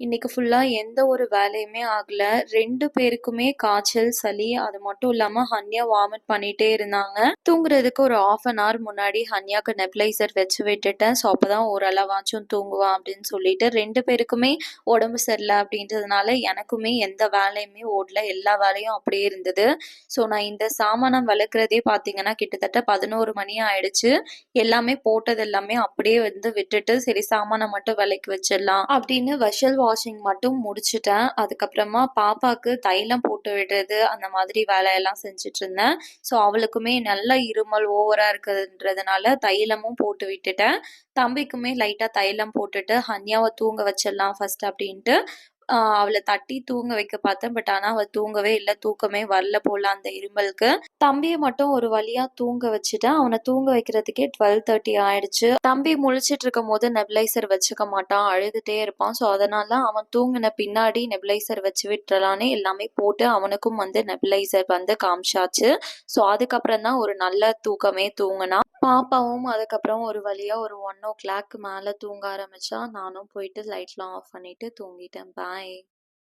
இன்னைக்கு ஃபுல்லா எந்த ஒரு வேலையுமே ஆகல. 2 பேருக்குமே காய்ச்சல், சளி. அது மட்டும் இல்லாம ஹன்யா வாமிட் பண்ணிட்டே இருந்தாங்க. தூங்குறதுக்கு ஒரு 1/2 அன் ஹவர் முன்னாடி ஹன்யாக்கு நெபுலைசர் வச்சு விட்டுட்டேன். ஸோ அப்பதான் ஓரளவாச்சும் தூங்குவா அப்படின்னு சொல்லிட்டு 2 பேருக்குமே உடம்பு சரியில்ல அப்படின்றதுனால எனக்குமே எந்த வேலையுமே ஓடல. எல்லா வேலையும் அப்படியே இருந்தது. ஸோ நான் இந்த சாமானம் வெளக்குறதே பார்த்தீங்கன்னா, கிட்டத்தட்ட 11 மணி ஆயிடுச்சு. எல்லாமே போட்டது எல்லாமே அப்படியே விட்டுட்டு, சரி சாமான மட்டும் வெளக்கி வச்சிடலாம் அப்படின்னு வெஷல் வாஷிங் மட்டும் முடிச்சுட்டேன். அதுக்கப்புறமா பாப்பாக்கு தைலம் போட்டு விடுறது, அந்த மாதிரி வேலையெல்லாம் செஞ்சுட்டு இருந்தேன். ஸோ அவளுக்குமே நல்ல இருமல் ஓவரா இருக்குதுன்றதுனால தைலமும் போட்டு விட்டுட்டேன். தம்பிக்குமே லைட்டா தைலம் போட்டுட்டு ஹன்யாவை தூங்க வச்சிடலாம் ஃபர்ஸ்ட் அப்படின்ட்டு அவளை தட்டி தூங்க வைக்க பார்த்தேன். பட் ஆனா அவ தூங்கவே இல்லை. தூக்கமே வரல போல அந்த இருமலுக்கு. தம்பியை மட்டும் ஒரு வழியா தூங்க வச்சுட்டேன். அவனை தூங்க வைக்கிறதுக்கே 12:30 ஆயிடுச்சு. தம்பி முழிச்சிட்டு இருக்கும் போது நெபுலைசர் வச்சுக்க மாட்டான், அழுதுட்டே இருப்பான். ஸோ அதனால அவன் தூங்கின பின்னாடி நெபுலைசர் வச்சு விட்டுறலான்னு எல்லாமே போட்டு அவனுக்கும் நெபுலைசர் காமிச்சாச்சு. ஸோ அதுக்கப்புறம் தான் ஒரு நல்ல தூக்கமே தூங்கினான். பாப்பாவும் அதுக்கப்புறம் ஒரு வழியா ஒரு 1 o'clock மேல தூங்க ஆரம்பிச்சா. நானும் போயிட்டு லைட்லாம் ஆஃப் பண்ணிட்டு தூங்கிட்டேன். பாய்.